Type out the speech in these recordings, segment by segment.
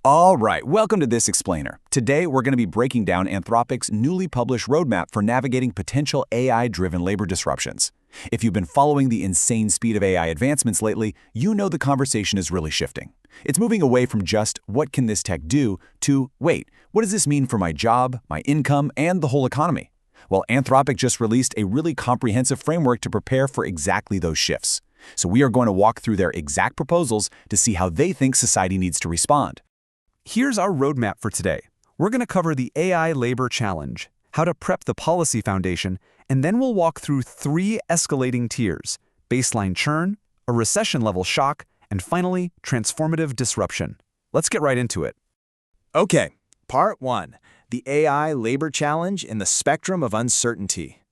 All right, welcome to This Explainer. Today, we're going to be breaking down Anthropic's newly published roadmap for navigating potential AI-driven labor disruptions. If you've been following the insane speed of AI advancements lately, you know the conversation is really shifting. It's moving away from just, what can this tech do, to, wait, what does this mean for my job, my income, and the whole economy? Well, Anthropic just released a really comprehensive framework to prepare for exactly those shifts. So we are going to walk through their exact proposals to see how they think society needs to respond. Here's our roadmap for today. We're going to cover the AI labor challenge, how to prep the policy foundation, and then we'll walk through 3 escalating tiers: baseline churn, a recession-level shock, and finally, transformative disruption. Let's get right into it. Okay, Part 1. The AI labor challenge in the spectrum of uncertainty.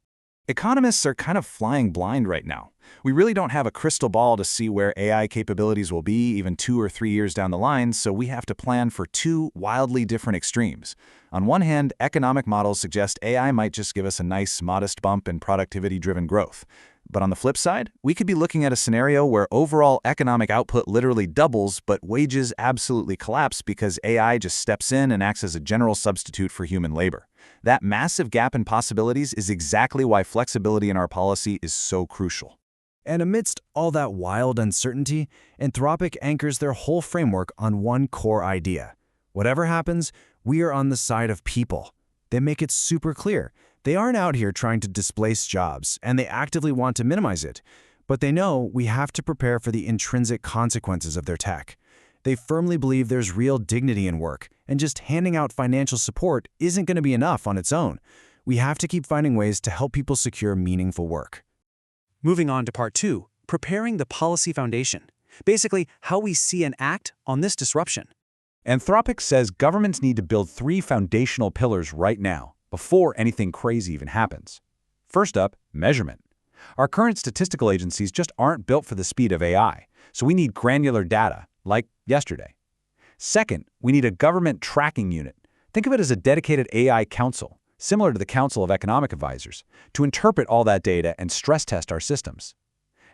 Economists are kind of flying blind right now. We really don't have a crystal ball to see where AI capabilities will be even 2 or 3 years down the line, so we have to plan for 2 wildly different extremes. On one hand, economic models suggest AI might just give us a nice, modest bump in productivity-driven growth. But on the flip side, we could be looking at a scenario where overall economic output literally doubles, but wages absolutely collapse because AI just steps in and acts as a general substitute for human labor. That massive gap in possibilities is exactly why flexibility in our policy is so crucial. And amidst all that wild uncertainty, Anthropic anchors their whole framework on one core idea. Whatever happens, we are on the side of people. They make it super clear. They aren't out here trying to displace jobs, and they actively want to minimize it. But they know we have to prepare for the intrinsic consequences of their tech. They firmly believe there's real dignity in work, and just handing out financial support isn't going to be enough on its own. We have to keep finding ways to help people secure meaningful work. Moving on to Part 2, preparing the policy foundation. Basically, how we see and act on this disruption. Anthropic says governments need to build 3 foundational pillars right now, before anything crazy even happens. First up, measurement. Our current statistical agencies just aren't built for the speed of AI, so we need granular data, like yesterday. Second, we need a government tracking unit. Think of it as a dedicated AI council, similar to the Council of Economic Advisors, to interpret all that data and stress test our systems.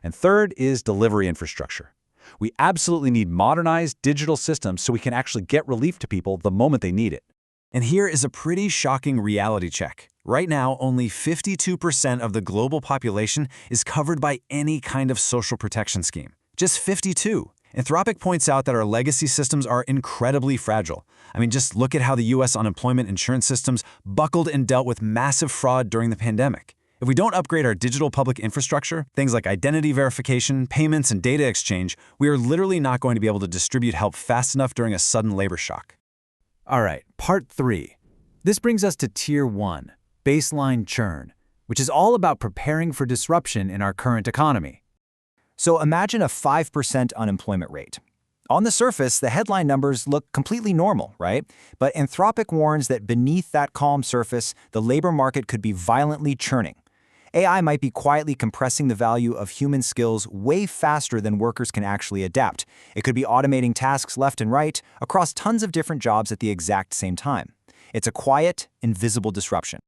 And third is delivery infrastructure. We absolutely need modernized digital systems so we can actually get relief to people the moment they need it. And here is a pretty shocking reality check. Right now, only 52% of the global population is covered by any kind of social protection scheme. Just 52. Anthropic points out that our legacy systems are incredibly fragile. I mean, just look at how the U.S. unemployment insurance systems buckled and dealt with massive fraud during the pandemic. If we don't upgrade our digital public infrastructure, things like identity verification, payments, and data exchange, we are literally not going to be able to distribute help fast enough during a sudden labor shock. All right, Part 3. This brings us to Tier 1, baseline churn, which is all about preparing for disruption in our current economy. So imagine a 5% unemployment rate. On the surface, the headline numbers look completely normal, right? But Anthropic warns that beneath that calm surface, the labor market could be violently churning. AI might be quietly compressing the value of human skills way faster than workers can actually adapt. It could be automating tasks left and right across tons of different jobs at the exact same time. It's a quiet, invisible disruption.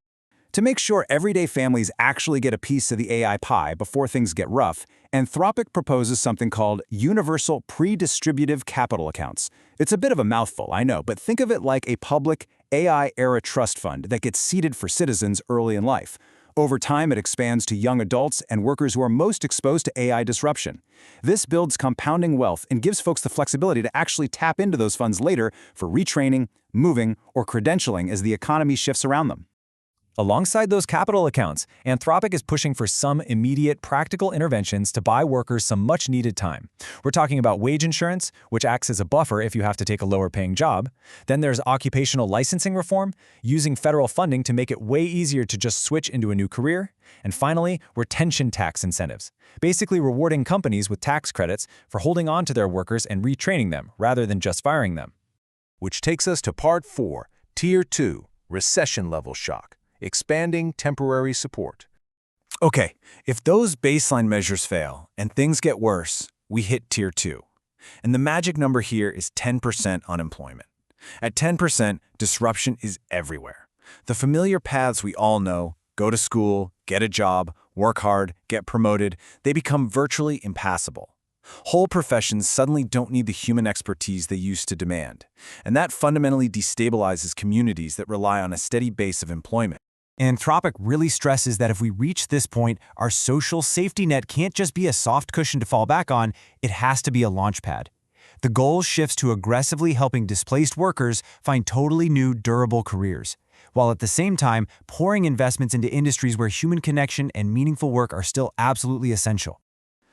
To make sure everyday families actually get a piece of the AI pie before things get rough, Anthropic proposes something called Universal Pre-Distributive Capital Accounts. It's a bit of a mouthful, I know, but think of it like a public AI-era trust fund that gets seeded for citizens early in life. Over time, it expands to young adults and workers who are most exposed to AI disruption. This builds compounding wealth and gives folks the flexibility to actually tap into those funds later for retraining, moving, or credentialing as the economy shifts around them. Alongside those capital accounts, Anthropic is pushing for some immediate practical interventions to buy workers some much-needed time. We're talking about wage insurance, which acts as a buffer if you have to take a lower-paying job. Then there's occupational licensing reform, using federal funding to make it way easier to just switch into a new career. And finally, retention tax incentives, basically rewarding companies with tax credits for holding on to their workers and retraining them rather than just firing them. Which takes us to Part 4, Tier 2, recession-level shock. Expanding temporary support. Okay, if those baseline measures fail and things get worse, we hit Tier 2. And the magic number here is 10% unemployment. At 10%, disruption is everywhere. The familiar paths we all know, go to school, get a job, work hard, get promoted, they become virtually impassable. Whole professions suddenly don't need the human expertise they used to demand, and that fundamentally destabilizes communities that rely on a steady base of employment. Anthropic really stresses that if we reach this point, our social safety net can't just be a soft cushion to fall back on, it has to be a launchpad. The goal shifts to aggressively helping displaced workers find totally new, durable careers, while at the same time pouring investments into industries where human connection and meaningful work are still absolutely essential.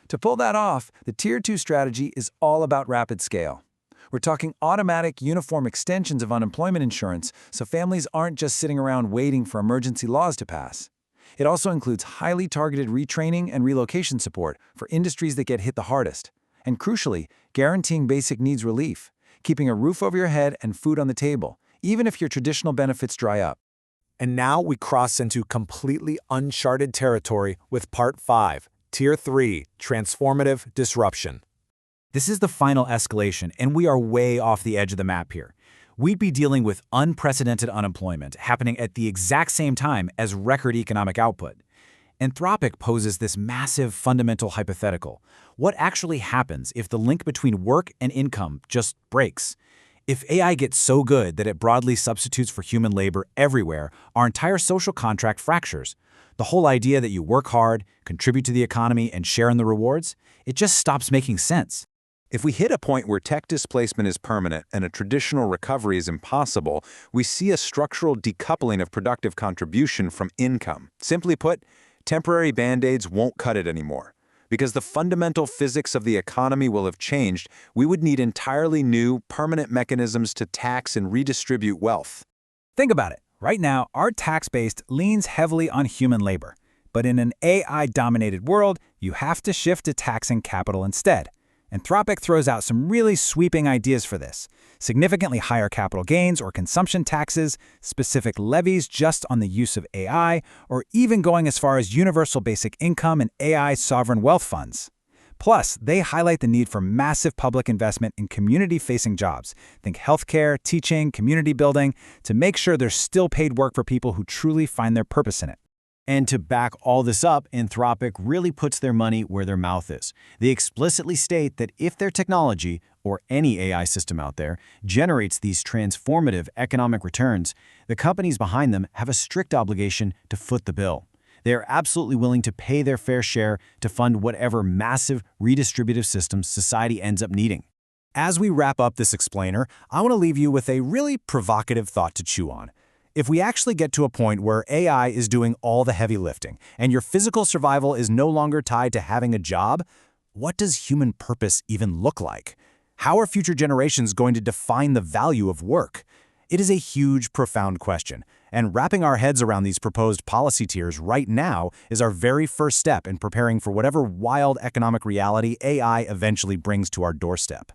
To pull that off, the Tier 2 strategy is all about rapid scale. We're talking automatic, uniform extensions of unemployment insurance so families aren't just sitting around waiting for emergency laws to pass. It also includes highly targeted retraining and relocation support for industries that get hit the hardest. And crucially, guaranteeing basic needs relief, keeping a roof over your head and food on the table, even if your traditional benefits dry up. And now we cross into completely uncharted territory with Part 5, Tier 3, Transformative Disruption. This is the final escalation, and we are way off the edge of the map here. We'd be dealing with unprecedented unemployment happening at the exact same time as record economic output. Anthropic poses this massive fundamental hypothetical. What actually happens if the link between work and income just breaks? If AI gets so good that it broadly substitutes for human labor everywhere, our entire social contract fractures. The whole idea that you work hard, contribute to the economy, and share in the rewards, it just stops making sense. If we hit a point where tech displacement is permanent and a traditional recovery is impossible, we see a structural decoupling of productive contribution from income. Simply put, temporary band-aids won't cut it anymore. Because the fundamental physics of the economy will have changed, we would need entirely new, permanent mechanisms to tax and redistribute wealth. Think about it. Right now, our tax base leans heavily on human labor. But in an AI-dominated world, you have to shift to taxing capital instead. Anthropic throws out some really sweeping ideas for this. Significantly higher capital gains or consumption taxes, specific levies just on the use of AI, or even going as far as universal basic income and AI sovereign wealth funds. Plus, they highlight the need for massive public investment in community-facing jobs. Think healthcare, teaching, community building, to make sure there's still paid work for people who truly find their purpose in it. And to back all this up, Anthropic really puts their money where their mouth is. They explicitly state that if their technology, or any AI system out there, generates these transformative economic returns, the companies behind them have a strict obligation to foot the bill. They are absolutely willing to pay their fair share to fund whatever massive redistributive systems society ends up needing. As we wrap up this explainer, I want to leave you with a really provocative thought to chew on. If we actually get to a point where AI is doing all the heavy lifting, and your physical survival is no longer tied to having a job, what does human purpose even look like? How are future generations going to define the value of work? It is a huge, profound question, and wrapping our heads around these proposed policy tiers right now is our very first step in preparing for whatever wild economic reality AI eventually brings to our doorstep.